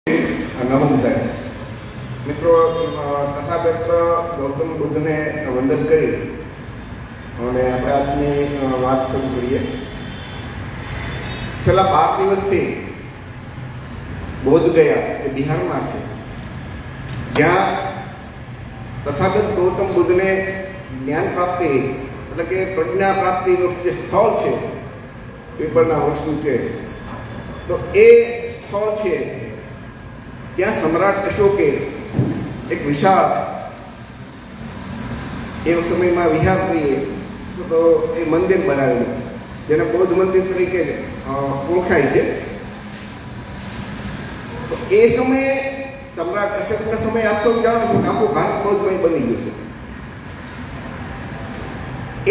નમોબુદ્ધાય. મિત્રો, તથાગત ગૌતમ બુદ્ધને વંદન કરી અને આપણે આજની વાત શરૂ કરીએ. છેલ્લા 12 દિવસથી બોધ ગયા એ બિહારમાં છે, જ્યાં તથાગત ગૌતમ બુદ્ધને જ્ઞાન પ્રાપ્તિ એટલે કે પ્રજ્ઞા પ્રાપ્તિનું જે સ્થળ છે પીપળના વૃક્ષનું છે, તો એ સ્થળ છે ત્યાં સમ્રાટ અશોકે એક વિશાળ એ સમયમાં વિહાર કહીએ તો એ મંદિર બનાવેલું, જેને બૌદ્ધ મંદિર તરીકે ઓળખાય છે. તો એ સમયે સમ્રાટ અશોકના સમયે આપ સૌ જાણો છો કે આખું ભારત બૌદ્ધમય બની ગયું છે.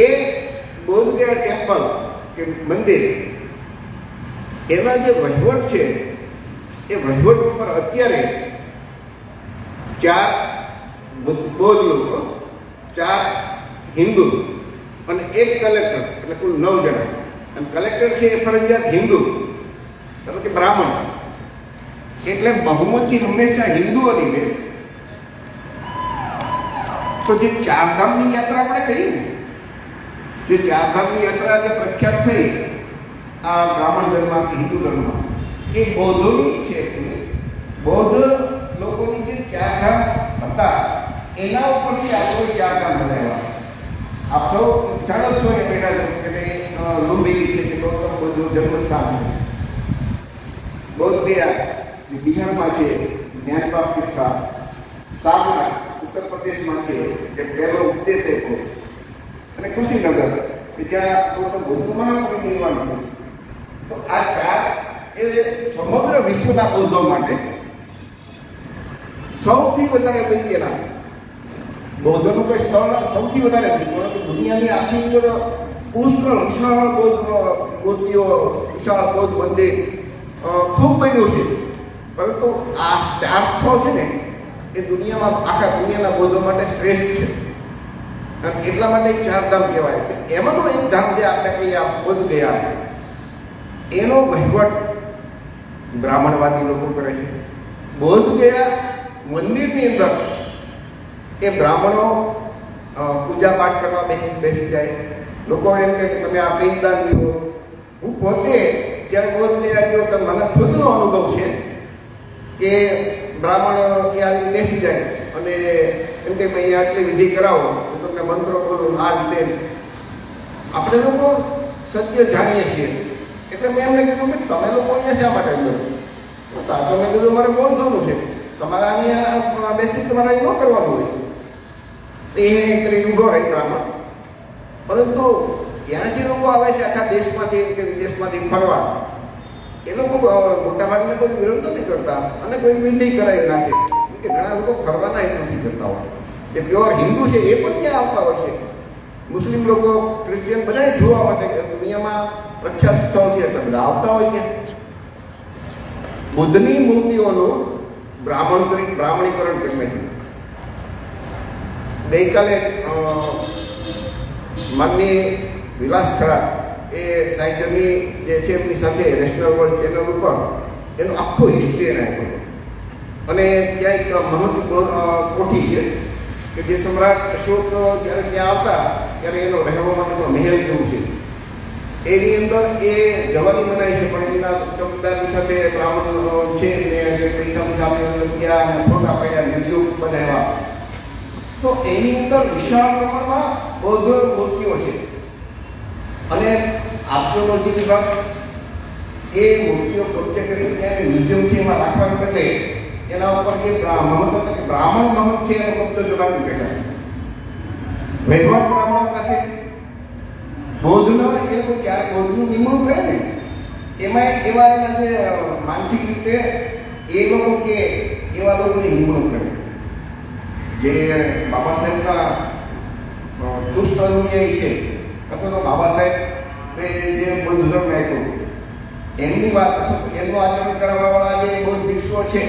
એ બૌદ્ધ ગયા ટેમ્પલ કે મંદિર, એના જે વહીવટ છે એ વહીવટ ઉપર અત્યારે 4 બૌદ્ધ લોકો, 4 હિન્દુ અને 1 કલેક્ટર, એટલે કુલ 9 જણા. અને કલેક્ટર છે એ ફરજિયાત હિન્દુ એટલે કે બ્રાહ્મણ. એટલે બહુમતી હંમેશા હિન્દુઓની રહે. તો જે 4 ધામની યાત્રા આપણે કહીએ ને, જે 4 ધામની યાત્રા જે પ્રખ્યાત થઈ આ બ્રાહ્મણ ધર્મ કે હિન્દુ ધર્મમાં, એ બૌદ્ધોની છે. બૌદ્ધ લોકોની જે 4 ધામ હતા એના ઉપરથી આપણે 4 ધામ બનાવ્યા. આપ સૌ જાણો છો એ પેલા કે લુંબિની છે કે ગૌતમ બુદ્ધનું જન્મસ્થાન છે. બૌદ્ધ ગયા બિહારમાં છે, જ્ઞાન પ્રાપ્તિ સ્થાન. સારનાથ ઉત્તર પ્રદેશમાં છે, જે પહેલો ઉપદેશ આપ્યો. અને કુશીનગર કે જ્યાં ગૌતમ બુદ્ધનું મહાપરિનિર્વાણ થયું. તો આ 4 એ સમગ્ર વિશ્વના બૌદ્ધો માટે સૌથી વધારે અગત્યના બૌદ્ધનું કોઈ સ્થળ સૌથી વધારે છે, પરંતુ દુનિયાની આખી અંદર પુષ્કળ વિશાળ બૌદ્ધ મૂર્તિઓ, વિશાળ બૌદ્ધ મંદિર ખૂબ બન્યું છે. પરંતુ આ 4 સ્થળ છે ને એ દુનિયામાં, આખા દુનિયાના બૌદ્ધો માટે શ્રેષ્ઠ છે. અને એટલા માટે 4 ધામ કહેવાય છે. એમાંનું એક ધામ જે આપણે કહીએ બોધ ગયા, એનો વહીવટ બ્રાહ્મણવાદી લોકો કરે છે. બોધ ગયા મંદિરની અંદર એ બ્રાહ્મણો પૂજા પાઠ કરવા બેસી જાય. લોકો એમ કહે કે તમે આ પિંડદાન દીધો. હું પોતે જ્યારે બોધ ગયા ગયો તો મને ખુદનો અનુભવ છે કે બ્રાહ્મણ એ આવી બેસી જાય અને એમ કે ભાઈ આટલી વિધિ કરાવો, તમને મંત્રો બોલો, આ રીતે. આપણે લોકો સત્ય જાણીએ છીએ. એટલે મેં એમને કીધું કે તમે લોકો અહીંયા શા માટે અંદર? તો મેં કીધું મારે બહુ જોવું છે, તમારે અહીંયા બેસી તમારે અહીં ન કરવાનું હોય. તો એ કરી ઊભો રહી બ્રાહ્મણ. પરંતુ ત્યાં જે લોકો આવે છે આખા દેશમાંથી કે વિદેશમાંથી ફરવા, એ લોકો મોટાભાગને કોઈ વિરોધ નથી કરતા અને કોઈ વિધિ કરાવી નાખે. કે ઘણા લોકો ફરવાના એ નથી કરતા હોય, જે પ્યોર હિન્દુ છે એ પણ ત્યાં આવતા હોય છે. મુસ્લિમ લોકો, ક્રિશ્ચિયન બધા જોવા માટે દુનિયામાં પ્રખ્યાત સ્થળ છે એટલે બધા આવતા હોય છે. બુદ્ધની મૂર્તિઓનું બ્રાહ્મણીકરણ કરી નાખ્યું. ગઈકાલે માનની વિલાસ ખરા એ સાયચરની જે છે એમની સાથે નેશનલ વર્લ્ડ ચેનલ ઉપર એનું આખું હિસ્ટ્રી એને આપ્યું. અને ત્યાં એક મહત્વ કોઠી છે કે જે સમ્રાટ અશોક જ્યારે ત્યાં આવતા ત્યારે એનો રહેવા માટેનો મહેલ જેવું છે. એની અંદર એ જવાની બનાવી છે, પણ એમના ચોકીદારની સાથે બ્રાહ્મણો છે ને પૈસા સામે ગયા અને ફોટા પાડ્યા, વિડીયો બનાવ્યા. તો એની અંદર વિશાળ પ્રમાણમાં બૌદ્ધ મૂર્તિઓ છે. અને આર્કિયોલોજી વિભાગ એ મૂર્તિઓ કબજે કરી ત્યારે મ્યુઝિયમથી એમાં રાખવાને બદલે એના ઉપર એ બ્રાહ્મણ મહંત છે એનો કબજો જોવાનું બેઠા. વહીવટ બ્રાહ્મણ પાસે બૌદ્ધનો એ લોકો 4 બૌદ્ધનું નિમણૂક કરે ને, એમાં એવા એના જે માનસિક રીતે એ લોકો કે એવા લોકોની નિમણૂક કરે. જે બાબા સાહેબના ચુસ્ત અનુયાયી છે અથવા તો બાબા સાહેબ જે બૌદ્ધ ધર્મ આપ્યો એમની વાત અથવા તો એમનું આચરણ કરવાવાળા જે બૌદ્ધ ભિક્ષુઓ છે,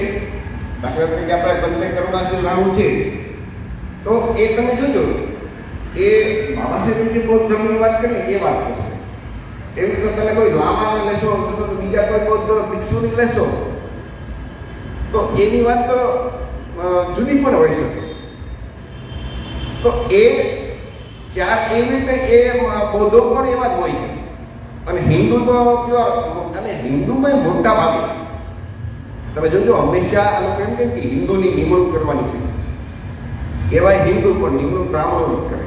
દાખલા તરીકે આપણે બંને કરુણાશીલ રાહુલ છે, તો એ તમે જોજો એ બાબા સાહેબે જે બૌદ્ધ ધર્મની વાત કરી એ વાત કરશે. એવી રીતે તમે કોઈ લામાને લેશો અથવા તો બીજા કોઈ બૌદ્ધ ભિક્ષુની લેશો તો એની વાત તો જુદી પણ હોઈ શકે. તો એ એવી રીતે એ બૌદ્ધો પણ એવા જ હોય છે. અને હિન્દુ તો પ્યોર, અને હિન્દુમાં મોટા ભાગે તમે જોજો હંમેશા આ લોકો એમ કે હિન્દુની નિમણૂક કરવાની છે. કહેવાય હિન્દુ પણ નિમણૂક બ્રાહ્મણો કરે.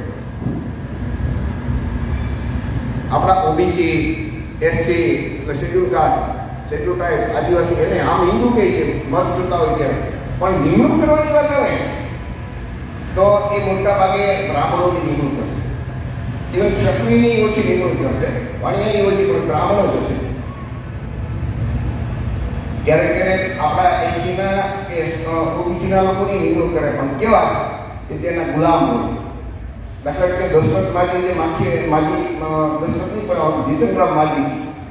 આપણા OBC, SC, schedule caste, schedule tribe, આદિવાસી એને આમ હિન્દુ કહે છે મત જોતા હોય ત્યારે, પણ નિમણૂક કરવાની વાત આવે તો એ મોટા ભાગે બ્રાહ્મણોની નિમણૂક કરશે. ઇવન ક્ષત્રિયની ઓછી નિમણૂક કરશે, વાણિયાની ઓછી, પણ બ્રાહ્મણો જ હશે. ક્યારેક ક્યારેક આપણા એસસીના કે ઓબીસીના લોકોની નિમણૂક કરે, પણ કેવા કે તેના ગુલામ હોય. દાખલા તરીકે દશરથ માજી જે માજી દશરથની પણ જીતનરામ માજી,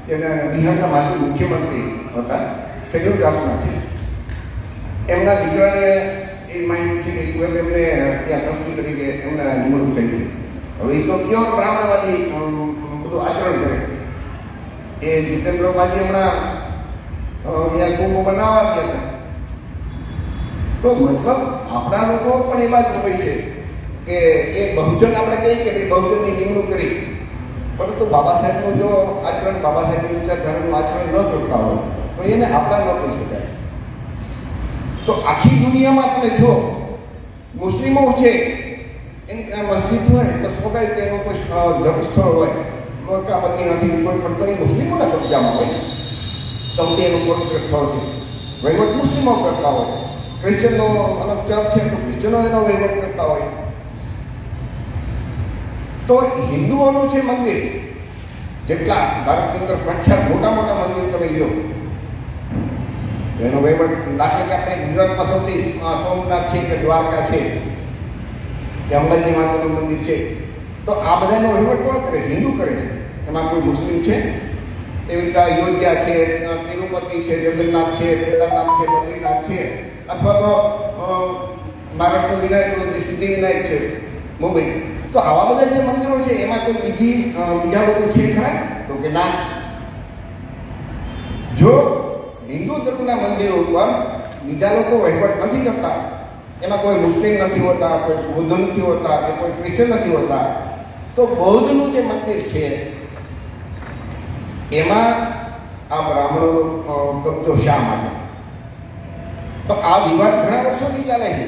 તેના બિહારના માજી મુખ્યમંત્રી હતા, શેડ્યુલ કાસ્ટના છે. એમના દીકરાને એ માહિતી છે કે એમને ત્યાં ટ્રસ્ટી તરીકે એમના નિમણૂક થઈ છે. હવે એ તો પ્યોર બ્રાહ્મણવાદી બધું આચરણ કરે. એ જીતેન્દ્ર માજી હમણાં ત્યાં કુંભ બનાવવા ગયા હતા. તો મતલબ આપણા લોકો પણ એવા જ હોય છે કે એ બહુજન આપણે કહીએ કે બહુજનની નિમણૂક કરી, પરંતુ બાબા સાહેબનું જો આચરણ, બાબા સાહેબની વિચારધારાનું આચરણ ન કરતા હોય તો એને આપણા ન કહી શકાય. તો આખી દુનિયામાં તમે જો મુસ્લિમો છે એની મસ્જિદ હોય તો સ્વભાવિક તેનું કોઈ ધર્મ સ્થળ હોય, મક્કા મદીનાથી કોઈ પણ, તો એ મુસ્લિમોના કબજામાં હોય. સૌથી એનું પવિત્ર સ્થળ છે, વહીવટ મુસ્લિમો કરતા હોય. ક્રિશ્ચનનો અલગ ચર્ચ છે તો ક્રિશ્ચનો એનો વહીવટ કરતા હોય. તો હિન્દુઓનું છે મંદિર, જેટલા ભારતની અંદર પ્રખ્યાત મોટા મોટા મંદિર તમે લ્યો એનો વહીવટ, દાખલા કે આપણે ગુજરાતમાં સૌથી સોમનાથ છે કે દ્વારકા છે કે અંબાજી માતાનું મંદિર છે, તો આ બધાનો વહીવટ કોણ કરે? હિન્દુ કરે છે. એમાં કોઈ મુસ્લિમ છે? એવી રીતે અયોધ્યા છે, તિરુપતિ છે, જગન્નાથ છે, કેદારનાથ છે, બદ્રીનાથ છે, અથવા તો મહારાષ્ટ્રનું વિનાયક, સિદ્ધિવિનાયક છે મુંબઈ. તો આવા બધા જે મંદિરો છે એમાં કોઈ બીજા લોકો છે ખરા? તો કે ના. જો હિન્દુ ધર્મના મંદિરો ઉપર બીજા લોકો વહીવટ નથી કરતા, એમાં કોઈ મુસ્લિમ નથી હોતા, કોઈ બૌદ્ધ નથી હોતા, કે કોઈ ક્રિશ્ચન નથી હોતા, તો બૌદ્ધનું જે મંદિર છે એમાં આ બ્રાહ્મણોનો કબજો શા માટે? તો આ વિવાદ ઘણા વર્ષોથી ચાલે છે.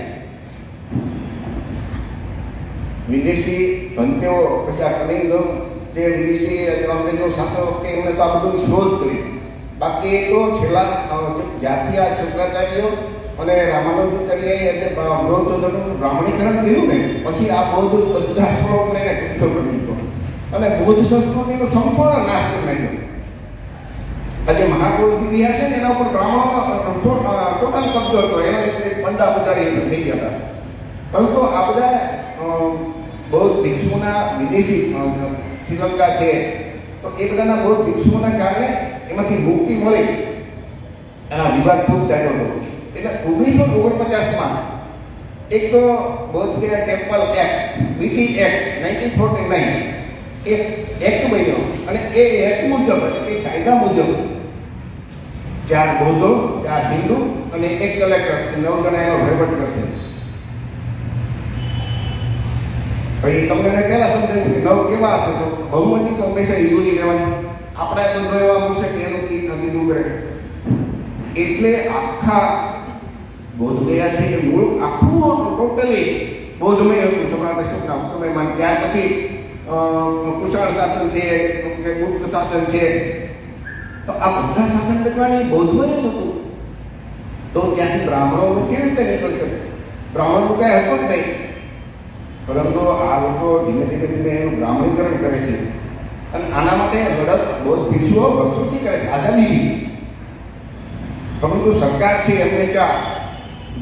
વિદેશી ભંતેઓ, પછી આ કલિંગમ જે વિદેશી અંગ્રેજો શાસન વખતે એમને તો આ બધું શોધ કરી. બાકી એ તો છેલ્લા જ્યારથી આ શંકરાચાર્યો અને રામાનુજાચાર્યએ એટલે બૌદ્ધ ધર્મનું બ્રાહ્મણીકરણ કર્યું ને, પછી આ બૌદ્ધ બધા સ્થળો પર એને કબજો કરી દીધો અને બૌદ્ધ સંસ્કૃતિનો સંપૂર્ણ નાશ કરી નાખ્યો. આજે મહાબોધિ વિહાર છે ને એના ઉપર બ્રાહ્મણોનો ટોટલ કબજો હતો. એનો પંડા પૂજારી થઈ ગયા હતા. પરંતુ આ બધા બૌદ્ધ ભિક્ષુઓના વિદેશી શ્રીલંકા છે, તો એ બધાના બૌદ્ધ ભિક્ષુઓના કારણે એમાંથી મુક્તિ મળી. એના વિવાદ ખૂબ ચાલ્યો હતો. એટલે 1949માં એક તો બૌદ્ધ ગયા ટેમ્પલ એક્ટ, બીટી એક્ટ 1949 એક એક્ટ બન્યો, અને એ એક્ટ મુજબ એટલે કે કાયદા મુજબ 4 બૌદ્ધો, 4 હિન્દુ અને 1 કલેક્ટર, 9 જણા એનો વહીવટ કરશે. ભાઈ તમને એને પહેલા સમજાવ્યું કે 9 કેવા હશે? તો બહુમતી તો હંમેશા હિન્દુની રહેવાની. આપણા બધો એવા મૂશે કે એનું કીધું કરે. એટલે આખા બૌદ્ધ ગયા છે એ મૂળ આખું ટોટલી બૌદ્ધમય હતું સમ્રાટ અશોકના સમયમાં. ત્યાર પછી કુષાણ શાસન છે, ગુપ્ત શાસન છે, તો આ બધા શાસન કરવાની બૌદ્ધમય જ હતું. તો ત્યાંથી બ્રાહ્મણોનું કેવી રીતે નીકળી શકે? બ્રાહ્મણનું કઈ હતું જ નહીં. પરંતુ આ લોકો ધીમે ધીમે એનું બ્રાહ્મણીકરણ કરે છે. અને આના માટે લડત બૌદ્ધ ભિક્ષુઓ વર્ષોથી કરે છે, આઝાદીથી. પરંતુ સરકાર છે હંમેશા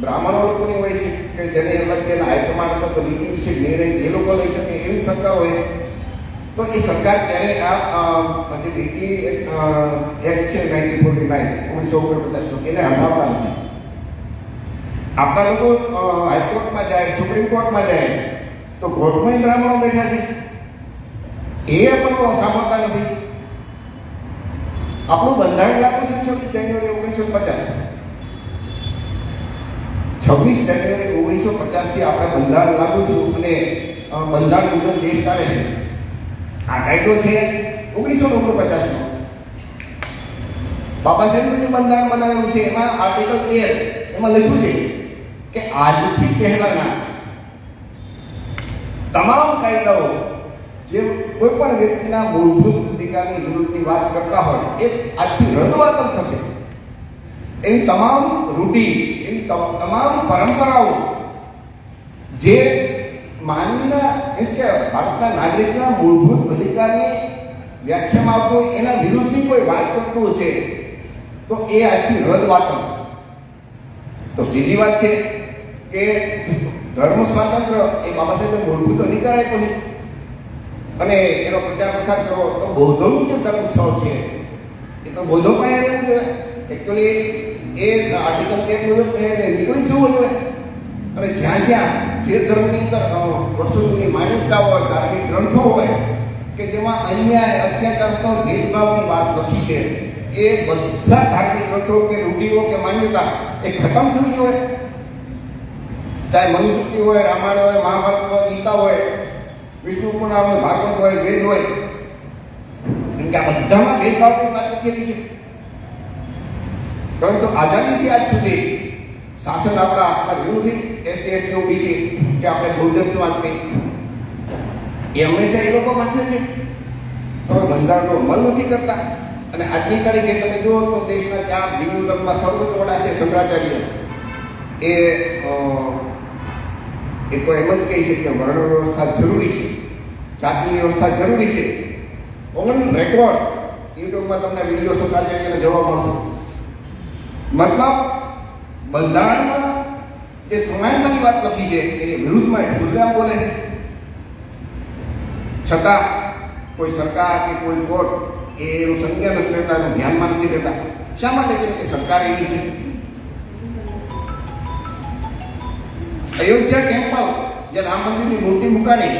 બ્રાહ્મણો લોકોની હોય છે કે જેને અલગ તેના હાઈકમાન્ડ અથવા તો નીતિ વિશે નિર્ણય એ લોકો લઈ શકે એવી સરકાર હોય. તો એ સરકાર ત્યારે આ જે બીટી એક્ટ છે 1949 એને હટાવતા નથી. આપણા લોકો હાઈકોર્ટમાં જાય, સુપ્રીમ કોર્ટમાં જાય, તો કોર્ટમાં બ્રાહ્મણો બેઠા છે, એ પણ સાંભળતા નથી. આપણું બંધારણ લાગુ છે 26 જાન્યુઆરી 1950. 26 જાન્યુઆરી 1950 આપણે બંધારણ લાગુ થયું અને બંધારણ મુજબ દેશ ચાલે છે. આ કાયદો છે 1949 નો. બાબા સાહેબનું જે બંધારણ બનાવેલું છે એમાં આર્ટિકલ 13 એમાં લખ્યું છે કે આજથી પહેલાના તમામ કાયદાઓ જે કોઈ પણ વ્યક્તિના મૂળભૂત અધિકારની વિરુદ્ધની વાત કરતા હોય એ આજથી રદબાતલ થશે. એવી તમામ રૂઢી, એવી તમામ પરંપરાઓ જે માનવીના કે ભારતના નાગરિકના મૂળભૂત અધિકારની વ્યાખ્યામાં આવતો હોય એના વિરુદ્ધની કોઈ વાત કરતું હશે તો એ આજથી રદબાતલ. તો સીધી વાત છે કે ધર્મ સ્વાતંત્ર્ય એ બાબા સાહેબે મૂળભૂત અધિકાર આપ્યો છે અને એનો પ્રચાર પ્રસાર કરવો તો બૌદ્ધોનું જે ધર્મ સ્થળ છે એ તો બૌદ્ધો પાસે રહેવું જોઈએ. એકચ્યુઅલી એ આર્ટિકલ 13 મુજબ નીકળી જવું જોઈએ અને જ્યાં જ્યાં જે ધર્મની અંદર વર્ષો જૂની માન્યતા હોય, ધાર્મિક ગ્રંથો હોય કે જેમાં અન્યાય, અત્યાચાર, ભેદભાવની વાત લખી છે એ બધા ધાર્મિક ગ્રંથો કે રૂઢિઓ કે માન્યતા એ ખતમ થવી જોઈએ. ચાહે મનુસ્મૃતિ હોય, રામાયણ હોય, મહાભારત હોય, ગીતા હોય, વિષ્ણુ પુરાણ હોય, ભાગવત હોય, વેદ હોય, કેમ કે આ બધામાં ભેદભાવની વાત લખેલી છે. પરંતુ આઝાદીથી આજ સુધી શાસન આપણા હાથમાં રહ્યું નથી. એસટી, એસટી, ઓબીસી કે આપણે બૌદ્ધ સમાજની એ હંમેશા એ લોકો પાસે છે. તમે બંધારણનો અમલ નથી કરતા અને આજની તારીખે તમે જુઓ તો દેશના 4 હિન્દુ ધર્મના સર્વોચ્ચ વડા છે શંકરાચાર્ય. એ તો એમ જ કહી છે કે વર્ણ વ્યવસ્થા જરૂરી છે, જાતિ વ્યવસ્થા જરૂરી છે. ઓન રેકોર્ડ યુટ્યુબમાં તમને વિડીયો શંકરાચાર્યને જોવા મળશે. મતલબ બંધારણમાં જે સમાનતાની વાત લખી છે એની વિરુદ્ધમાં ખુલ્લેઆમ બોલે છે. છતાં કોઈ સરકાર કે કોઈ કોર્ટ એનું સંજ્ઞા નથી લેતા, એનું ધ્યાનમાં નથી લેતા. શા માટે? કેમ કે સરકાર એની છે. અયોધ્યા ટેમ્પલ જે રામ મંદિરની મૂર્તિ મુકાની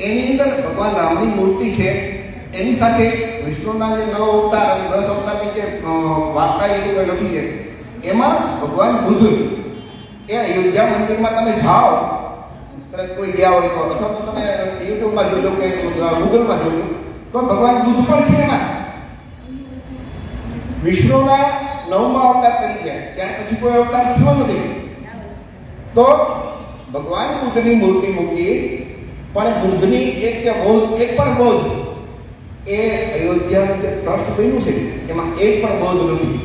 એની અંદર ભગવાન રામની મૂર્તિ છે. એની સાથે વિષ્ણુના જે 9 અવતાર અને 10 અવતારની જે વાર્તા એ લોકો લખી છે એમાં ભગવાન બુદ્ધ એ અયોધ્યા મંદિરમાં તમે જાઓ, કોઈ ગયા હોય તો અથવા તો તમે યુટ્યુબમાં જોજો કે ગૂગલમાં જોજો તો ભગવાન બુદ્ધ પણ છે એમાં. વિષ્ણુના 9મા અવતાર તરીકે, ત્યાર પછી કોઈ અવતાર થયો નથી. તો ભગવાન બુદ્ધની મૂર્તિ મૂકી પણ બુદ્ધની એક પણ બૌદ્ધ એ અયોધ્યાનું જે ટ્રસ્ટ બન્યું છે એમાં એક પણ બૌદ્ધ નથી.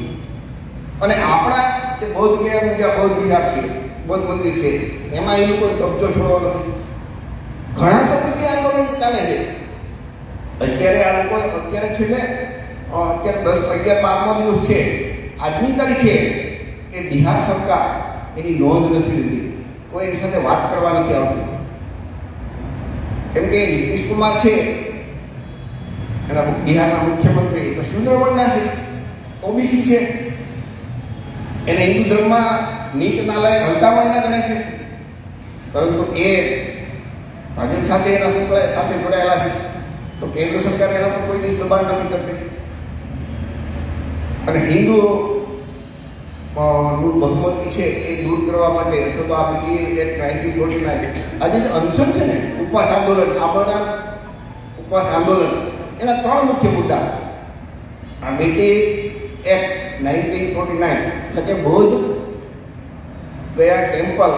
અને આપણા જે બૌદ્ધ વિહાર છે, બૌદ્ધ મંદિર છે એમાં એ લોકો કબજો છોડવો નથી. ઘણા સમયથી આંદોલન ચાલે છે. અત્યારે આ લોકો છેલ્લે અત્યારે 10-11-12મો દિવસ છે. આજની તારીખે એ બિહાર સરકાર એની નોંધ નથી લીધી, કોઈ એની સાથે વાત કરવા નથી આવતી. કેમ કે નીતિશ કુમાર છે એના બિહારના મુખ્યમંત્રી તો શૂદ્ર વર્ણના છે, ઓબીસી છે, એને હિન્દુ ધર્મમાં નીચ નાલાયક હલકા વર્ણના ગણે છે. પરંતુ એ ભાજપ સાથે એના સાથે જોડાયેલા છે તો કેન્દ્ર સરકાર એના પર કોઈ દિવસ દબાણ નથી કરતી. અને હિન્દુ બહુમતી છે એ દૂર કરવા માટે અથવા તો આ બીજી એક 1949 આજે જે અનશન છે ને, ઉપવાસ આંદોલન, આપણા ઉપવાસ આંદોલન, એના 3 મુખ્ય મુદ્દા. આ બીટી એક્ટ 1949 એટલે કે બૌદ્ધ ગયા ટેમ્પલ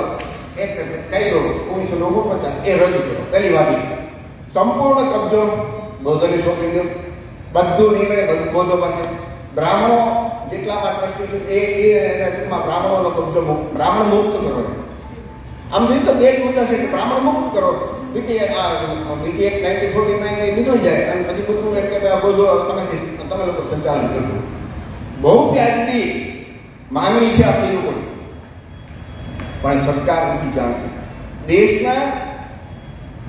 એક્ટ કાયદો 1949 એ રદ કર્યો. પહેલી વાત સંપૂર્ણ કબજો બૌદ્ધોને સોંપી દો. બધું નિર્ણય બૌદ્ધો પાસે. બ્રાહ્મણો જેટલામાં ટ્રસ્ટી ટૂંકમાં બ્રાહ્મણોનો કબજો બ્રાહ્મણ મુક્ત કરો. આમ જોઈએ તો 2 જ મુદ્દા છે કે બ્રાહ્મણ મુક્ત કરો, બીટી એક્ટ 1949 એ નીકળી જાય અને પછી બધું એમ કે બૌદ્ધો તમે લોકો સંચાલન કરજો. બહુ વ્યાજબી માંગણી છે આપણી લોકોની, પણ સરકાર નથી જાણતી. દેશના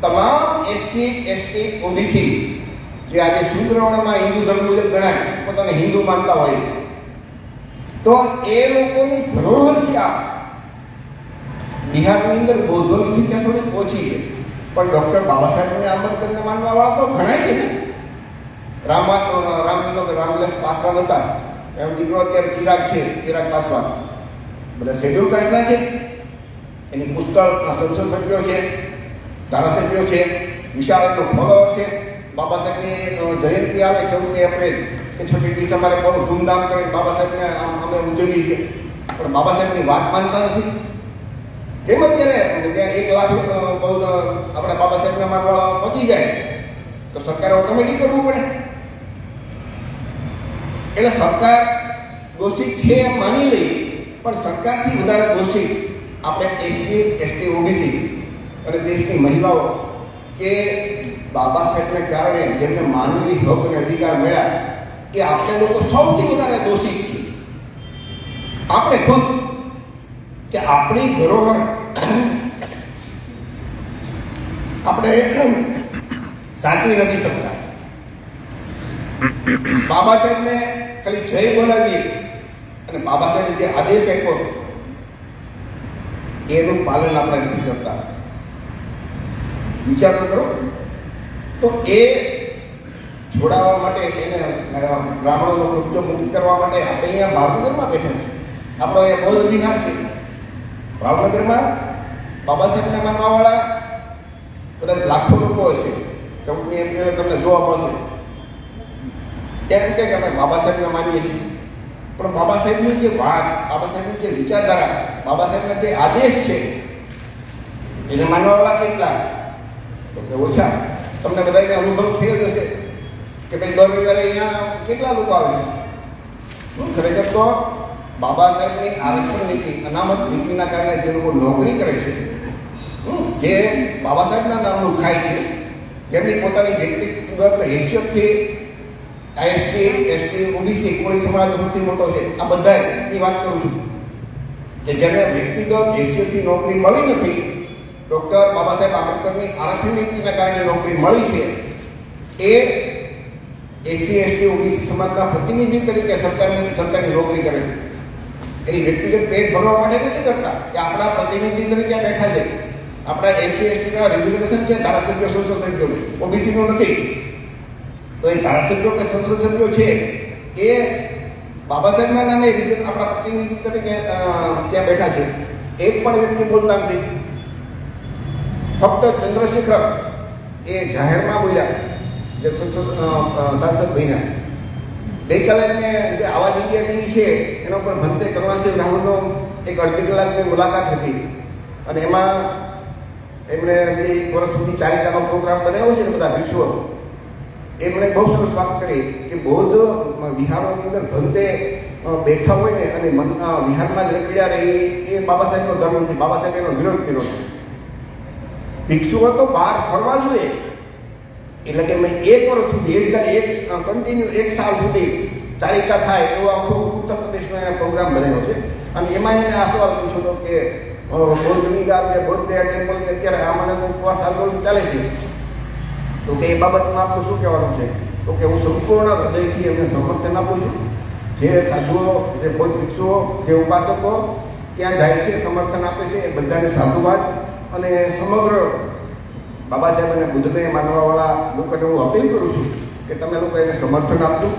તમામ એસસી, એસટી, ઓબીસી જે આજે શૂદ્રવર્ણમાં હિન્દુ ધર્મ મુજબ ગણાય, પોતાને હિન્દુ માનતા હોય, તો એ લોકોની ધરોહર છે. આ બિહારની અંદર બૌદ્ધોની સંખ્યા થોડી ઓછી છે, પણ ડૉક્ટર બાબા સાહેબને આંબેડકરને માનવાવાળા તો ઘણા છે ને. રામવિલાસ પાસવાન હતા, એમ દીકરો અત્યારે ચિરાગ છે, ચિરાગ પાસવાન, બધા શેડ્યુલ કાસ્ટના છે. એની પુષ્કળ સંસદ સભ્યો છે, ધારાસભ્યો છે, વિશાળ ફોલોઅર છે. બાબા સાહેબની જયંતિ આવે 14 એપ્રિલ કે 26 ડિસેમ્બરે બહુ ધૂમધામ કરી બાબા સાહેબને અમે ઉજવીએ છીએ, પણ બાબા સાહેબની વાત માનતા નથી. કેમ અત્યારે ત્યાં 1 લાખ આપણા બાબા સાહેબને માનવા પહોંચી જાય તો સરકારે ઓટોમેટિક કરવું પડે. એટલે સરકાર દોષિત છે એમ માની લઈએ, પણ સરકારથી વધારે દોષિત આપણે એસસી, એસટી, ઓબીસી અને દેશની મહિલાઓ કે બાબા સાહેબને કારણે જેમને માનવી હક અને અધિકાર મળ્યા એ આપણે લોકો સૌથી વધારે દોષિત છીએ. આપણે ખુદ કે આપણી ધરોહર આપણે સાચવી નથી શકતા. બાબા સાહેબને ખાલી જય બોલાવીએ અને બાબા સાહેબે જે આદેશ આપ્યો એનું પાલન આપણે નથી કરતા. વિચાર તો કરો. તો એ છોડાવવા માટે એને બ્રાહ્મણોનો કૃત્ય મુક્ત કરવા માટે આપણે અહીંયા ભાવનગરમાં બેઠા છે. આપણો એ બહુ અધિકાર છે. ભાવનગરમાં બાબા સાહેબને માનવાવાળા કદાચ લાખો લોકો હશે. 14 એપ્રિલે તમને જોવા મળશે. એમ કે અમે બાબા સાહેબને માનીએ છીએ, પણ બાબા સાહેબની જે વાત, બાબા સાહેબની જે વિચારધારા, બાબા સાહેબના જે આદેશ છે એને માનવાવાળા કેટલા? તો કે ઓછા. તમને બધાને અનુભવ થયો જ હશે કે ભાઈ દર રવિવારે અહીંયા કેટલા લોકો આવે છે. ખરેખર તો બાબા સાહેબની આરક્ષણ નીતિ, અનામત નીતિના કારણે જે લોકો નોકરી કરે છે, જે બાબા સાહેબના નામનું ખાય છે, જેમની પોતાની વ્યક્તિગત હેસિયતથી એસસી, એસટી, ઓબીસી કોઈ સમાજ સૌથી મોટો છે. આ બધાની વાત કરું છું કે જેને વ્યક્તિગત હેસિયતથી નોકરી મળી નથી, ડૉક્ટર બાબા સાહેબ આંબેડકરની આરક્ષણ નીતિના કારણે નોકરી મળી છે, એ એસસી, એસટી, ઓબીસી સમાજના પ્રતિનિધિ તરીકે સરકારની નોકરી કરે છે. એની વ્યક્તિગત પેટ ભરવા માટે નથી કરતા, એ આપણા પ્રતિનિધિ તરીકે બેઠા છે. આપણા એસસી, એસટીના રિઝર્વેશન છે, ધારાસભ્ય, સંસદ સભ્યો, ઓબીસીનું નથી. તો એ ધારાસભ્યો કે સંસદ સભ્યો છે એ બાબા સાહેબના નામે આપણા પ્રતિનિધિ તરીકે ત્યાં બેઠા છે. એક પણ વ્યક્તિ બોલતા નથી. ફક્ત ચંદ્રશેખર એ જાહેરમાં બોલ્યા, જે સાંસદ બન્યા. ગઈકાલે મેં જે આવાજ ઇન્ડિયા ટીવી છે એના ઉપર ભંતે કરુણાસિંહ રાહુલનો એક 1.5 કલાકની મુલાકાત હતી અને એમાં એમણે 1 વર્ષ સુધી ચારિકાનો પ્રોગ્રામ બનાવ્યો છે ને બધા વિશ્વ. એમણે બહુ સરસ વાત કરી કે બૌદ્ધ વિહારોની અંદર ભંતે બેઠા હોય ને અને વિહારમાં જ રખડ્યા રહે એ બાબા સાહેબનો ધર્મ નથી. બાબા સાહેબ એનો વિરોધ કર્યો છે. ભિક્ષુઓ તો બહાર ફરવા જોઈએ. એટલે કે મેં 1 વર્ષ સુધી કન્ટિન્યુ 1 સાલ સુધી ચારિકા થાય એવો આખો ઉત્તર પ્રદેશનો એને પ્રોગ્રામ બનાવ્યો છે. અને એમાં એને આ સવાલ પૂછ્યો હતો કે બૌદ્ધની ગામ જે બૌદ્ધ ટેમ્પલની અત્યારે આમાં ઉપવાસ આંદોલન ચાલે છે, તો કે એ બાબતમાં આપણું શું કહેવાનું છે? તો કે હું સંપૂર્ણ હૃદયથી એમને સમર્થન આપું છું. જે સાધુઓ, જે બૌદ્ધ ભિક્ષુઓ, જે ઉપાસકો ત્યાં જાય છે, સમર્થન આપે છે, એ બધાને સાધુવાદ અને સમગ્ર બાબા સાહેબ અને બુદ્ધને માનવાવાળા લોકોને હું અપીલ કરું છું કે તમે લોકો એને સમર્થન આપજો.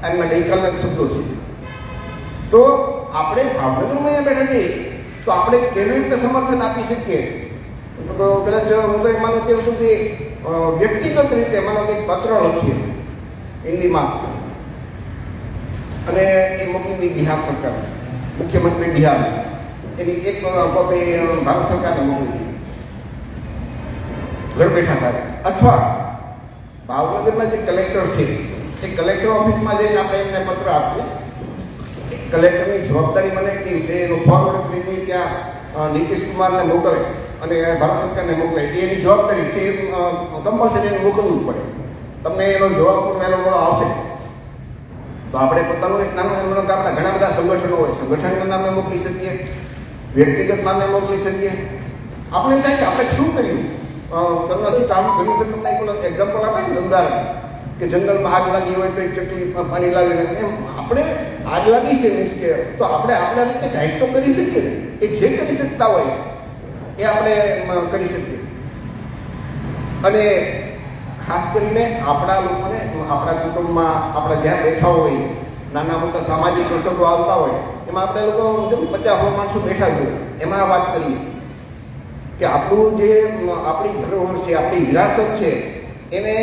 એમના ગઈકાલના શબ્દો છે. તો આપણે ભાવનગરમાં અહીંયા બેઠા છીએ તો આપણે કેવી રીતે સમર્થન આપી શકીએ? તો કદાચ હું તો એ માનું ત્યાં સુધી વ્યક્તિગત રીતે માનો કે પત્ર લખીએ હિન્દીમાં અને એ મોકલી બિહાર સરકાર, મુખ્યમંત્રી બિહાર, એની એક કોપી ભારત સરકારને મોકલી ઘર બેઠા થાય. અથવા ભાવનગરના જે કલેક્ટર છે એ કલેક્ટર ઓફિસમાં જઈને આપણે એમને પત્ર આપીએ. કલેક્ટરની જવાબદારી મને કે એનું ફોરવર્ડ કરીને ત્યાં નીતિશ કુમારને મોકલે અને ભારત સરકારને મોકલે, એની જવાબદારી છે. કમ્પલસરી એને મોકલવું જ પડે. તમને એનો જવાબ પણ વહેલો મોડો આવશે. તો આપણે પોતાનું એક નાનું એમનો કે આપણા ઘણા બધા સંગઠનો હોય, સંગઠનના નામે મોકલી શકીએ, વ્યક્તિગત નામે મોકલી શકીએ. આપણે એમ થાય કે આપણે શું કર્યું? કરુણાસિંહ કામ ઘણી વખત તમને એક એક્ઝામ્પલ આપે ને, ઉદાહરણ કે જંગલમાં આગ લાગી હોય તો એક ચટલી પાણી લાવીને એમ આપણે આગ લાગી છે મીન્સ કે તો આપણે આપણા રીતે કાંઈક તો કરી શકીએ ને. એ જે કરી શકતા હોય એ આપણે કરી શકીએ. અને ખાસ કરીને આપણા લોકોને, આપણા કુટુંબમાં આપણા જ્યાં બેઠા હોય, નાના મોટા સામાજિક પ્રસંગો આવતા હોય એમાં આપણે લોકો 50 માણસો બેઠા હોય એમાં વાત કરીએ કે આપણું જે આપણી ધરોહર છે, આપણી વિરાસત છે, એને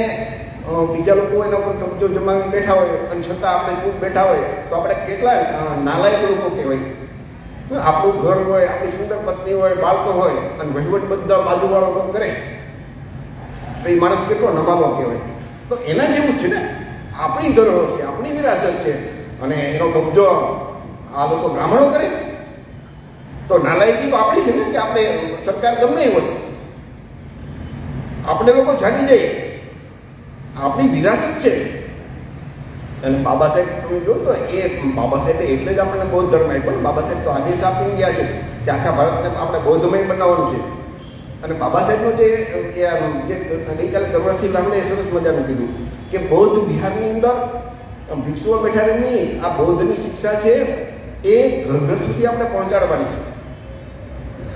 બીજા લોકો એના ઉપર કબજો જમાવીને બેઠા હોય અને છતાં આપણે ચૂપ બેઠા હોય તો આપણે કેટલા નાલાયક લોકો કહેવાય. આપણું ઘર હોય, આપણી સુંદર પત્ની હોય, બાળકો હોય અને વહીવટ બધા બાજુવાળો કરે તો એ માણસ કેટલો નમાલો કહેવાય. તો એના જેવું છે ને, આપણી ધરોહર છે, આપણી વિરાસત છે અને એનો કબજો આ લોકો બ્રાહ્મણો કરે તો નાલાયકી તો આપણી છે ને, કે આપણે સરકાર ગમે એ હોય આપણે લોકો જાગી જઈએ, આપણી વિરાસત છે. અને બાબા સાહેબ તમે જો તો એ બાબા સાહેબે એટલે જ આપણને બૌદ્ધ ધર્મ આપ્યો. બાબા સાહેબ તો આદેશ આપી ગયા છે કે આખા ભારતને આપણે બૌદ્ધમય બનાવવાનું છે. અને બાબા સાહેબનું જે ગઈકાલે ગરુડસિંહ રામણે સરસ મજાનું કીધું કે બૌદ્ધ વિહારની અંદર ભિક્ષુઓ બેઠા નહીં, આ બૌદ્ધની શિક્ષા છે એ ઘર ઘર સુધી આપણે પહોંચાડવાની છે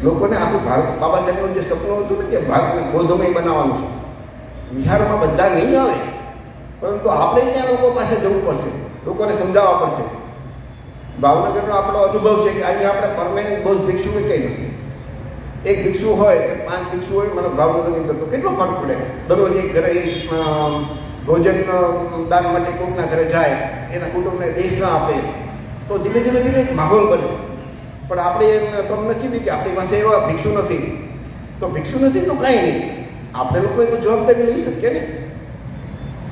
લોકોને. આખું ભારત બાબા સાહેબનું જે સપનું હતું ને કે ભારતને બૌદ્ધમય બનાવવાનું છે. વિહારમાં બધા નહીં આવે, પરંતુ આપણે ત્યાં લોકો પાસે જવું પડશે, લોકોને સમજાવવા પડશે. ભાવનગરનો આપણો અનુભવ છે કે અહીંયા આપણે પરમેનન્ટ બૌદ્ધ ભિક્ષુ કંઈ નથી. એક ભિક્ષુ હોય કે 5 ભિક્ષુ હોય, મને ભાવનગરની અંદર તો કેટલો ફરક પડે. દરરોજ એક ઘરે ભોજન દાન માટે કોઈકના ઘરે જાય, એના કુટુંબને દેશ ના આપે તો ધીમે ધીમે ધીમે એક માહોલ બને. પણ આપણે એમ કમનસીબી કે આપણી પાસે એવા ભિક્ષુ નથી. તો ભિક્ષુ નથી તો કાંઈ નહીં, આપણે લોકોએ તો જવાબદારી લઈ શકીએ ને.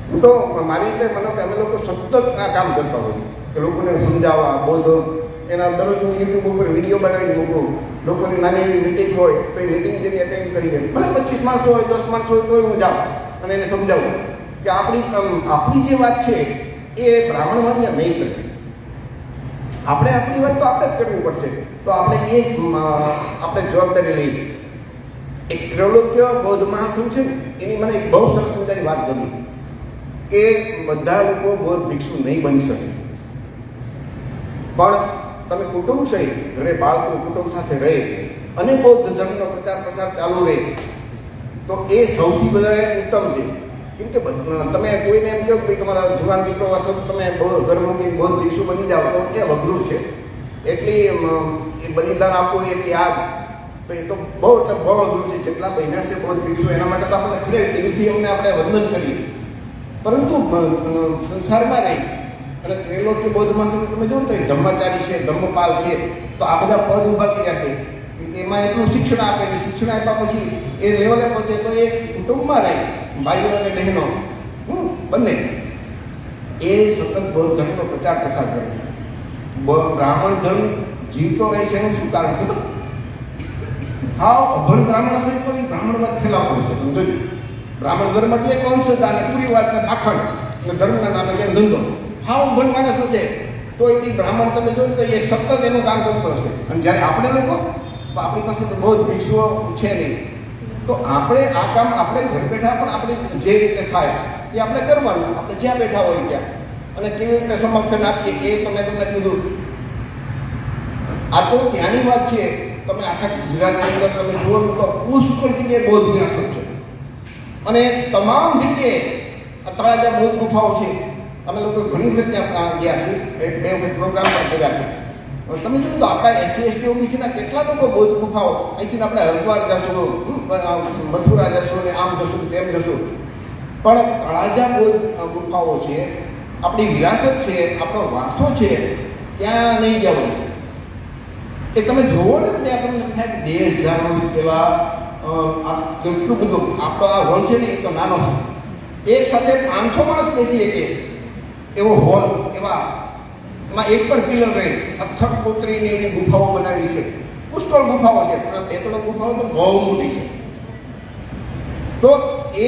હું તો મારી રીતે મને અમે લોકો સતત આ કામ કરતા હોઈએ કે લોકોને સમજાવવા, બૌદ્ધ એના દરરોજ હું યુટ્યુબ ઉપર વિડીયો બનાવીને મૂકું. લોકોની નાની એવી મિટિંગ હોય તો એ મિટિંગ જેની અટેન્ડ કરીએ, ભલે 25 માણસો હોય, 10 માણસો હોય તોય હું જાઉં અને એને સમજાવું કે આપણી જે વાત છે એ બ્રાહ્મણ માન્ય નહીં કરવી. આપણે આપણી વાત તો આપણે જ કરવી પડશે. તો આપણે આપણે જવાબદારી લઈએ. એક ત્રૈલોક્ય બૌદ્ધ મહાસંઘ છે ને, એની મને એક બહુ સરસ મજાની વાત ગમી કે બધા લોકો બૌદ્ધ ભિક્ષુ નહીં બની શકે, પણ તમે કુટુંબ સહિત ઘરે બાળકો કુટુંબ સાથે રહે અને બૌદ્ધ ધર્મનો પ્રચાર પ્રસાર ચાલુ રહે તો એ સૌથી વધારે ઉત્તમ છે. કેમ કે તમે કોઈને એમ કહો કે તમારા જુવાન દીકરો હશો તો તમે ઘર મૂકીને બૌદ્ધ ભિક્ષુ બની જાઓ તો એ અઘરું છે. એટલી એ બલિદાન આપવું, એ ત્યાગ, તો એ તો બહુ એટલે બહુ અઘરું છે. જેટલા બન્યા છે બૌદ્ધ ભિક્ષુ એના માટે તો આપણે ખરે ટીવીથી અમને આપણે વંદન કરીએ, પરંતુ સંસારમાં રહી અને ત્રૈલોક્ય બૌદ્ધ મહાસંઘ તમે જો તો ધર્મચારી છે, ધર્મપાલ છે, તો આ બધા પદ ઊભા કર્યા છે. એમાં એટલું શિક્ષણ આપે છે. શિક્ષણ આપ્યા પછી એ લેવલે પહોંચે તો એ કુટુંબમાં રહે, ભાઈઓ અને બહેનો બંને એ સતત બૌદ્ધ ધર્મનો પ્રચાર પ્રસાર કરે. બ્રાહ્મણ ધર્મ જીવતો રહે છે એનું શું કારણ ખબર? હા, અભણ બ્રાહ્મણ હશે તો એ બ્રાહ્મણવાદ ફેલાવવો છે. સમજો, બ્રાહ્મણ ધર્મ એટલે એક અંશતા અને પૂરી વાતને પાખંડ અને ધર્મના નામે કેમ ધંધો. હા, અભણ માણસ હશે તો એ બ્રાહ્મણ તમે જોયું તો એ સતત એનું કામ કરતો હશે. અને જ્યારે આપણે લોકો આપણી પાસે તો બહુ જ ભિક્ષુઓ છે નહીં, તો આપણે આ કામ આપણે ઘર બેઠા પણ આપણે જે રીતે થાય એ આપણે કરવાનું. આપણે જ્યાં બેઠા હોય ત્યાં અને કેવી રીતે સમર્થન આપીએ એ તમે તમને કીધું. આ તો ત્યાંની વાત છે. તમે આખા ગુજરાતની અંદર તમે જુઓ તો પુષ્કળ જગ્યાએ બૌદ્ધ વિરાસત છે અને તમામ જગ્યાએ તળાજા બૌદ્ધ ગુફાઓ છે. અમે લોકો ઘણી વખત ત્યાં ગયા છીએ, 2 વખત પ્રોગ્રામ પણ કર્યા છે. તમે જોયું તો આપણા SC ST OBCના કેટલા લોકો બૌદ્ધ ગુફાઓ, અહીંથી આપણે હરિદ્વાર જશું, મથુરા જશું ને આમ જશું તેમ જશું, પણ તળાજા બૌદ્ધ ગુફાઓ છે, આપણી વિરાસત છે, આપણો વારસો છે, ત્યાં નહીં જવાનું. એ તમે જોવો ને ત્યાં તમને થાય કે 2000 વર્ષ પહેલાં કેટલું બધું આપણો આ હોલ છે ને એ તો નાનો છે. એક સાથે 500 માણસ બેસી શકે એવો હોલ, એમાં એક પણ પિલર રહે. અથક કોતરીને એની ગુફાઓ બનાવેલી છે, પુષ્કળ ગુફાઓ છે, પણ 2-3 ગુફાઓ તો બહુ મોટી છે. તો એ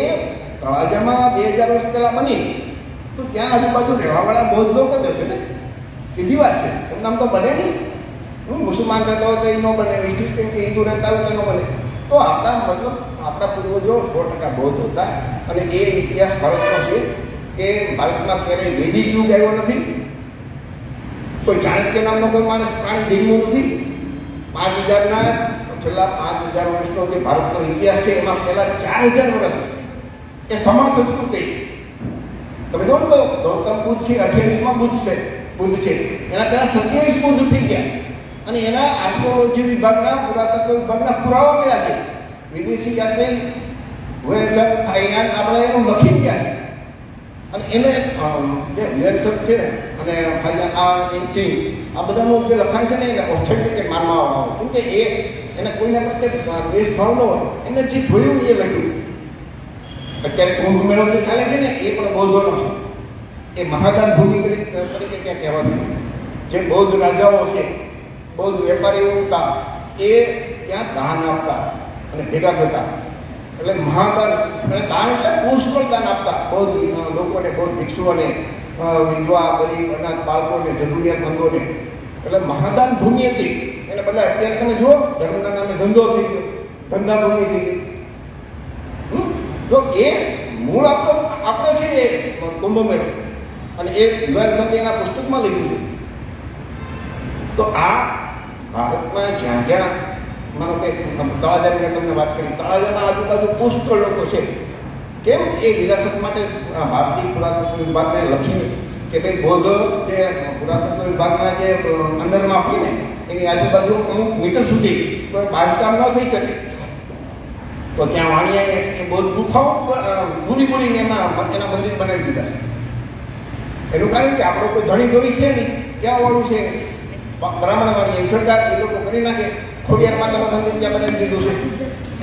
તળાજામાં 2000 વર્ષ પહેલાં બની તો ત્યાં આજુબાજુ રહેવાવાળા બૌદ્ધ લોકો જ હશે ને, સીધી વાત છે. એમનામ તો બને નહીં. મુસલમાન રહેતા હોય તો એ ન બને, ક્રિશ્ચિયન કે હિન્દુ રહેતા હોય તો ન બને. તો આપણા પૂર્વજો 100% બૌદ્ધ હતા અને એ ઇતિહાસ ભારતનો છે કે ભારતમાં ક્યારેય વૈદિક યુગ આવ્યો નથી. કોઈ ચાણક્ય નામનો કોઈ માણસ પ્રાણી જન્મ્યો નથી. 5000 છેલ્લા 5000 વર્ષનો જે ભારતનો ઇતિહાસ છે એમાં પહેલા 4000 વર્ષ એ સમણ સંસ્કૃતિ. તમે જો તો ગૌતમ બુદ્ધ છે, 28માં બુદ્ધ છે, એના પહેલા 27 બુદ્ધ થઈ ગયા અને એના આર્કિયોલોજી વિભાગના પુરાતત્વ વિભાગના પુરાવા મળ્યા છે વિદેશી યાત્રી વેરસર ફાઈયાન આપણે એનું લખી ગયા છે. અને એને જે વેરસર છે ને અને ફાઈયાન સિંહ આ બધાનું જે લખાણ છે ને એને ઓથેન્ટિકેટ માનવામાં આવે. કેમ કે એને કોઈના પ્રત્યે દેશભાવ ન હોય, એને જે જોયું એ લખ્યું. અત્યારે કુંભ મેળો જે ચાલે છે ને એ પણ બૌદ્ધોનો છે. એ મહાદાન ભૂમિ તરીકે ક્યાં કહેવાતું. જે બૌદ્ધ રાજાઓ છે, બૌદ્ધ વેપારીઓ હતા, એ ત્યાં દાન આપતા અને ભેગા થતા. એટલે મહાદાન અને દાન એટલે પુષ્કળ દાન આપતા બૌદ્ધ લોકોને, બૌદ્ધ ભિક્ષુઓને, વિધવા, ગરીબ, અનાથ બાળકોને, જરૂરિયાતમંદોને. એટલે મહાદાન ભૂમિ હતી. એને બદલે અત્યારે તમે જુઓ ધર્મના નામે ધંધો થઈ ગયો, ધંધા ભૂમિ થઈ ગઈ. તો એ મૂળ આપણો છે એ કુંભ મેળો, અને એ વેરસર એના પુસ્તકમાં લખ્યું છે. તો આ ભારતમાં જ્યાં જ્યાં માનો કે તળાજાની મેં તમને વાત કરી, તળાજાના આજુબાજુ પુષ્કળ લોકો છે. કેમ એ વિરાસત માટે ભારતીય પુરાતત્વ વિભાગને લખીને કે ભાઈ બૌદ્ધ જે પુરાતત્વ વિભાગના જે અંદરમાં હોય ને એની આજુબાજુ અમુક મીટર સુધી કોઈ બાંધકામ ન થઈ શકે, તો ત્યાં વાણિયાએ એ બૌદ્ધ ગુફાઓ પૂરીને એના મંદિર બનાવી દીધા. એનું કારણ કે આપણો કોઈ ધણી ધોરી છે નહીં, ત્યાં વાળું છે બ્રાહ્મણ વાળી સરકાર એ લોકો કરી નાખે. ખોડિયાર માતાનું મંદિર ત્યાં બનાવી દીધું છે.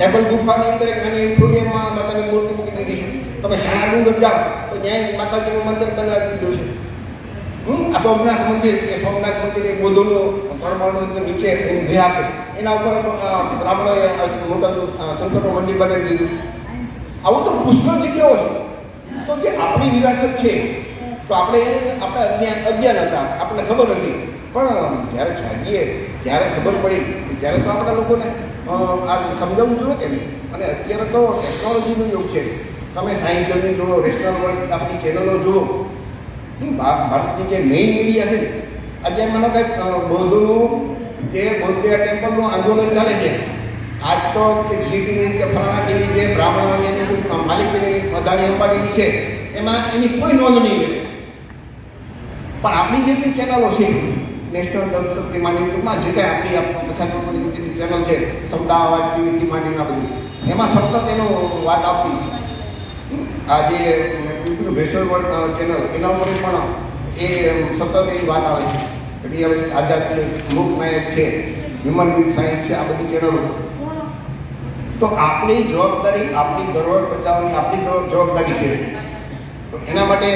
એપલ ગુફાની અંદર એક નાની ખોડિયાર માતાની મૂર્તિ મૂકી દીધી છે. તમે શાળા ડુંગર જાઓ તો ત્યાં માતાજીનું મંદિર બનાવી દીધું છે. આ સોમનાથ મંદિર, એ સોમનાથ મંદિર એ બૌદ્ધોનું 3 માળનું નીચે એનું દેહ છે, એના ઉપર બ્રાહ્મણોએ મોટા શંકરનું મંદિર બનાવી દીધું. આવું તો પુષ્કળ જગ્યાઓ છે. તો જે આપણી વિરાસત છે તો આપણે અજ્ઞાન હતા, આપણને ખબર નથી. પણ જ્યારે જાગીએ, જ્યારે ખબર પડી, ત્યારે તો આપણા લોકોને આ સમજાવવું જોઈએ કે નહીં. અને અત્યારે તો ટેકનોલોજીનો યુગ છે. તમે સાયન્સ જર્ની જુઓ, નેશનલ વર્લ્ડ આપણી ચેનલો જુઓ, ભારતની જે મેઇન મીડિયા છે ને, આજે મને કંઈક બૌદ્ધનું જે બૌદ્ધ ટેમ્પલનું આંદોલન ચાલે છે. આજ તો કે જી ટીવી કે ફલાણા ટીવી જે બ્રાહ્મણ માલિકીની અદાણી અંબાણીની છે એમાં એની કોઈ નોંધ નહીં લે. પણ આપણી જેટલી ચેનલો છે, નેશનલ ડોક્ટરથી માંડીને ટૂંકમાં જે કાંઈ આપણી ચેનલ છે, અમદાવાદ ટીવીથી માંડીને આ બધું, એમાં સતત એનો વાત આવતી છે. આજે ભેસર વર્લ્ડ ચેનલ એના ઉપર પણ એ સતત એની વાત આવે છે. રિયાલિસ્ટ આઝાદ છે, લોકનાયક છે, હ્યુમન બીટ સાયન્સ છે, આ બધી ચેનલો. તો આપણી જવાબદારી, આપણી ધરોહર બચાવવાની આપણી જવાબદારી છે. તો એના માટે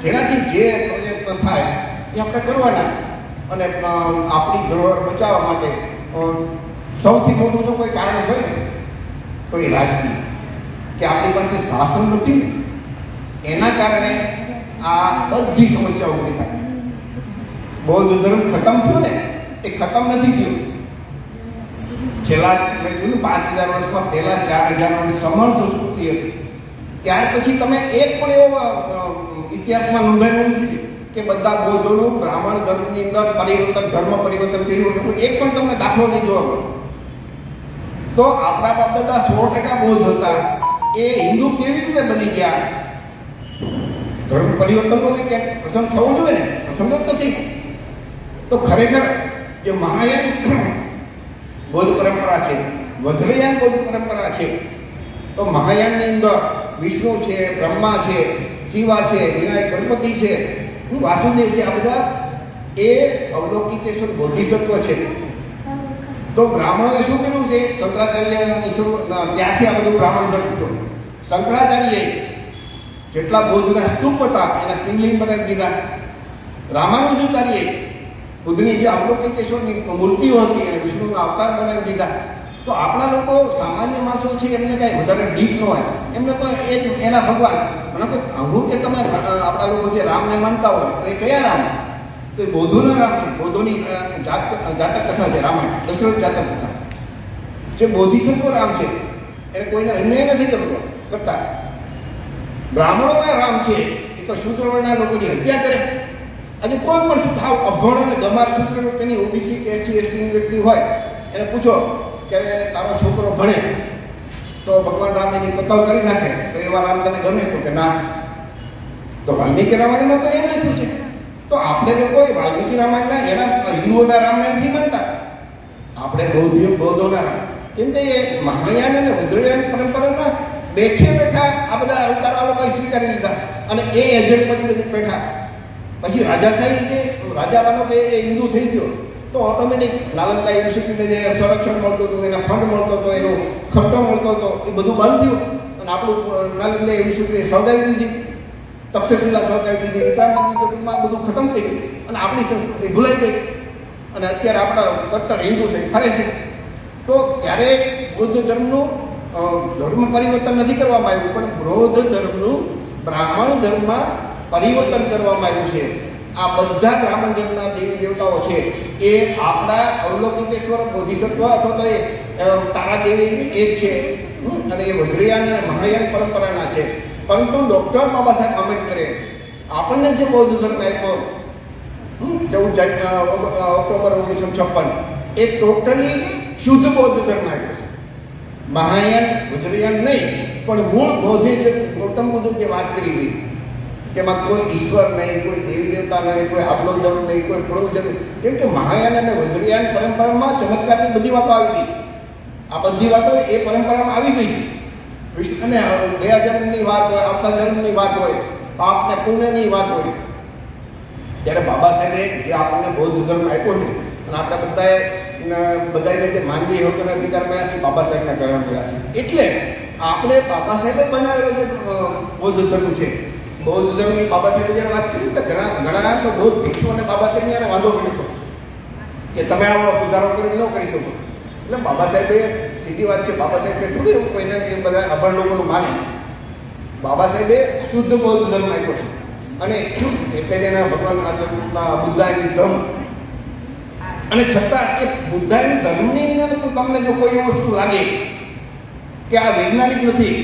જેનાથી જે પ્રયત્ન થાય એ આપણે કરવાના. અને આપણી ધરોહર બચાવવા માટે સૌથી મોટું જો કોઈ કારણ હોય ને તો એ રાજકીય, કે આપણી પાસે શાસન નથી ને એના કારણે આ બધી સમસ્યાઓ ઊભી થાય. બૌદ્ધ ધર્મ ખતમ થયો ને એ ખતમ નથી થયો. છેલ્લા મેં કીધું 5000 વર્ષમાં પહેલા 4000 વર્ષ સમાન સંસ્કૃતિ હતી. ત્યાર પછી તમે એક પણ એવો ઇતિહાસમાં નોંધાયું નથી કે બધા બૌદ્ધોનું બ્રાહ્મણ ધર્મની અંદર ધર્મ પરિવર્તન કર્યું, એવું એક પણ તમને દાખલો નહીં જોવા મળે. તો આપણા બાપ દાદા 100% બૌદ્ધ હતા, એ હિન્દુ કેવી રીતે બની ગયા? ધર્મ પરિવર્તનનો કે પ્રસંગ થવો જોઈએ ને, પ્રસંગ જ નથી. તો ખરેખર જે મહાયાન બૌદ્ધ પરંપરા છે, વજ્રયાન બૌદ્ધ પરંપરા છે, તો મહાયાનની અંદર વિષ્ણુ છે, બ્રહ્મા છે, શિવા છે, વિનાયક ગણપતિ છે, વાસુદેવ છે, આ બધા એ અવલોકિતેશ્વર બોધિસત્વ છે. તો બ્રાહ્મણોએ શું કર્યું છે? શંકરાચાર્યની ત્યાંથી આ બધું બ્રાહ્મણ ધર્મ થયું. શંકરાચાર્યએ જેટલા બૌદ્ધના સ્તૂપ હતા એના શિવલિંગ બનાવી દીધા. રામાનુજાચાર્યએ બુદ્ધની જે અવલોકિતેશ્વરની મૂર્તિઓ હતી અને વિષ્ણુના અવતાર બનાવી દીધા. તો આપણા લોકો સામાન્ય માણસો છે, એમને કાંઈ વધારે ડીપ ન હોય, એમને તો એ એના ભગવાન મને તો હું કે તમે આપણા લોકો જે રામને માનતા હોય તો એ કયા રામ? તો એ બૌદ્ધોના રામ છે. બૌદ્ધોની જાતક કથા છે, રામાયણ, દશરથ જાતક કથા. જે બોધિસત્વ રામ છે એને કોઈને અન્યાય નથી કરતા. બ્રાહ્મણોના રામ છે એ તો શૂદ્રવર્ણના લોકોની હત્યા કરે. આજે કોઈ પણ શું થાવ અભણ અને ગમાર શૂદ્ર તેની ઓબીસી કે એસટી એસટીની વ્યક્તિ હોય એને પૂછો કે તારો છોકરો ભણે તો ભગવાન રામ એની કતલ કરી નાખે તો એવા રામ તને ગમે? તો કે ના. તો વાલ્મીકી રામાયણમાં તો એમ લખ્યું છે. તો આપણે લોકો વાલ્મીકી રામાયણના એના હિન્દુઓના રામને નથી માનતા, આપણે બૌદ્ધોના રામ. કેમ કે એ મહાયાન અને વજ્રયાન પરંપરાના બેઠે બેઠા આ બધા અવતાર આ લોકોએ સ્વીકારી લીધા અને એ એજન્ટ બની બેઠા. પછી રાજાશાહી જે રાજા બનો કે એ હિન્દુ થઈ ગયો તો ઓટોમેટિક નાલંદા યુનિવર્સિટીને જે સંરક્ષણ મળતું હતું, એના ફંડ મળતો હતો, એનો ખર્ચો મળતો હતો, એ બધું બંધ થયું અને આપણું નાલંદા યુનિવર્સિટીને સળગાવી દીધી, તક્ષશિલા સળગાવી દીધી, વિક્રાંતમાં બધું ખતમ થઈ ગયું અને આપણી સંસ્કૃતિ ભૂલાઈ ગઈ અને અત્યારે આપણા કટ્ટર હિન્દુ થઈ ફરે છે. તો ત્યારે બૌદ્ધ ધર્મનું ધર્મ પરિવર્તન નથી કરવામાં આવ્યું, પણ બૌદ્ધ ધર્મનું બ્રાહ્મણ ધર્મમાં પરિવર્તન કરવામાં આવ્યું છે. આ બધા બ્રાહ્મણ ધર્મના દેવી દેવતાઓ છે એ આપણા અવલોકિતેશ્વર બોધિસત્વ અથવા તો એ તારાદેવી એ છે અને એ વજ્રયાન અને મહાયાન પરંપરાના છે. પરંતુ ડૉક્ટર બાબા સાહેબ આંબેડકરે આપણને જે બૌદ્ધ ધર્મ આપ્યો 14 ઓક્ટોબર 1956 એ ટોટલી શુદ્ધ બૌદ્ધ ધર્મ આપ્યો છે. મહાયાન વજ્રયાન નહીં, પણ મૂળ બૌદ્ધિક ગૌતમ બુદ્ધ જે વાત કરી હતી કે એમાં કોઈ ઈશ્વર નહીં, કોઈ દેવી દેવતા નહીં, કોઈ આગલો જન્મ નહીં, કોઈ પૂર્વજન્મ. કેમ કે મહાયાન અને વજ્રયાન પરંપરામાં ચમત્કારની બધી વાતો આવી ગઈ છે. આ બધી વાતો એ પરંપરામાં આવી ગઈ છે. અને ગયા જન્મની વાત હોય, આવતા જન્મની વાત હોય, પાપ ને પુણ્યની વાત હોય, ત્યારે બાબા સાહેબે જે આપણને બૌદ્ધ ધર્મ આપ્યો છે અને આપણે બધાને જે માનવી હકોના અધિકાર મળ્યા છે બાબા સાહેબના કારણે મળ્યા છે. એટલે આપણે બાબા સાહેબે બનાવેલો જે બૌદ્ધ ધર્મ છે, બૌદ્ધ ધર્મની બાબા સાહેબે જ્યારે વાત કરી તો ઘણા તો બૌદ્ધ ભિક્ષુ અને બાબા સાહેબને એને વાંધો પડ્યો કે તમે આવો સુધારો કરી ન કરી શકો. એટલે બાબા સાહેબે સીધી વાત છે, બાબા સાહેબે થોડું એવું કોઈને એ બધા અભણ લોકોનું માને. બાબા સાહેબે શુદ્ધ બૌદ્ધ ધર્મ આપ્યો છે અને એટલે જ એના ભગવાન બુદ્ધાયન ધર્મ. અને છતાં એ બુદ્ધાયન ધર્મની અંદર પણ તમને જો કોઈ એ વસ્તુ લાગે કે આ વૈજ્ઞાનિક નથી,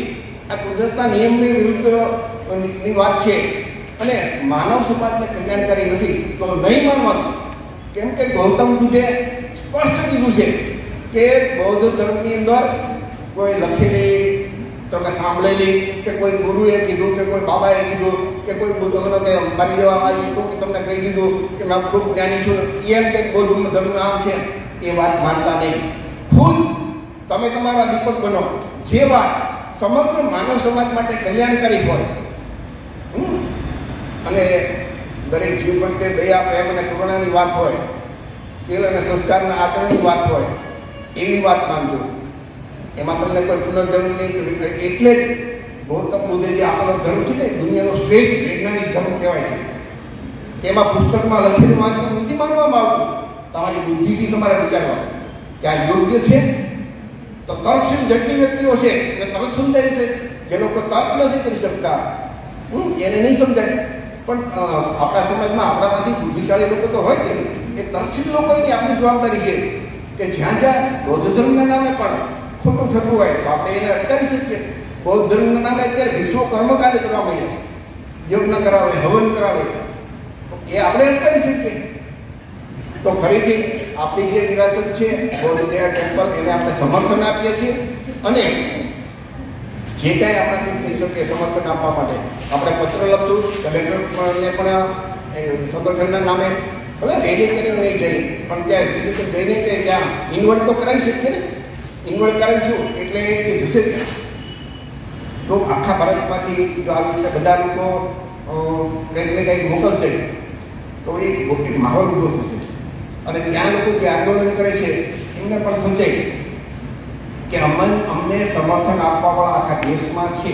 આ કુદરતના નિયમની વિરુદ્ધની વાત છે અને માનવ સમાજને કલ્યાણકારી નથી, તો નહીં માનવાનું. કેમ કે ગૌતમ બુદ્ધે સ્પષ્ટ કીધું છે કે બૌદ્ધ ધર્મની અંદર કોઈ લખેલી તમે સાંભળેલી કે કોઈ ગુરુએ કીધું કે કોઈ બાબાએ કીધું કે કોઈ બુદ્ધનો કે મારી જેવા આવી કે તમને કહી દીધું કે મેં ખૂબ જ્ઞાની છું એમ કંઈક બૌદ્ધ ધર્મનું નામ છે, એ વાત માનતા નહીં. ખુદ તમે તમારા દીપક બનો. જે વાત સમગ્ર માનવ સમાજ માટે કલ્યાણકારી હોય અને દરેક જીવ પ્રત્યે દયા, પ્રેમ અને કરુણાની વાત હોય, શીલ અને સંસ્કારના આચરણની વાત હોય, એવી વાત માનજો. એમાં તમને કોઈ પુનર્જન્મ નહીં. એટલે જ ગૌતમ બુદ્ધે જે આપણો ધર્મ છે ને દુનિયાનો શ્રેષ્ઠ વૈજ્ઞાનિક ધર્મ કહેવાય છે. તેમાં પુસ્તકમાં લખેલું વાંચવું નથી માનવામાં આવતું, તમારી બુદ્ધિથી તમારે વિચારવાનું કે આ યોગ્ય છે. તો તર્કશીલ જેટલી વ્યક્તિઓ છે એને તરત સમજાય છે. જે લોકો તર્ક નથી કરી શકતા એને નહીં સમજાય. પણ આપણા સમાજમાં આપણામાંથી બુદ્ધિશાળી લોકો તો હોય કે નહીં, એ તર્કશીલ લોકોની આપણી જવાબદારી છે કે જ્યાં જ્યાં બૌદ્ધ ધર્મના નામે પણ ખોટું થતું હોય તો આપણે એને અટકાવી શકીએ. બૌદ્ધ ધર્મના નામે અત્યારે ભિક્ષુઓ કર્મકાંડ કરવા માંડ્યા છે, યજ્ઞ કરાવે, હવન કરાવે, એ આપણે અટકાવી શકીએ. તો ફરીથી આપણી જે વિરાસત છે બૌદ્ધ ગયા ટેમ્પલ એને આપણે સમર્થન આપીએ છીએ અને જે કાંઈ આપણાથી થઈ શકે સમર્થન આપવા માટે આપણે પત્ર લખશું કલેક્ટરને પણ સંગઠનના નામે. ભલે રેલી કરીને નહીં જઈ પણ ત્યાં જઈને ત્યાં ઇન્વર્ટ તો કરાવી શકીએ ને. ઇન્વર્ટ કરાવીશું એટલે એ જશે જ. તો આખા ભારતમાંથી જો આવી રીતે બધા લોકો કંઈક ને કંઈક મોકલશે તો એ એક માહોલ ઊભો થશે અને ત્યાં લોકો જે આંદોલન કરે છે એમને પણ થશે કે અમને સમર્થન આપવાવાળા આખા દેશમાં છે.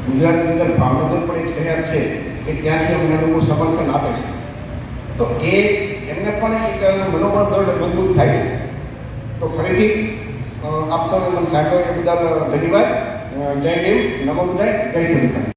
ગુજરાતની અંદર ભાવનગર પણ એક શહેર છે કે ત્યાંથી અમને લોકો સમર્થન આપે છે. તો એ એમને પણ એક મનોબળ દળ મજબૂત થાય. તો ફરીથી આપ સૌને મને સાંભળ્યો એ બદલ ધન્યવાદ. જય દેવ, નમો બુદ્ધાય, જય શ્રી કૃષ્ણ.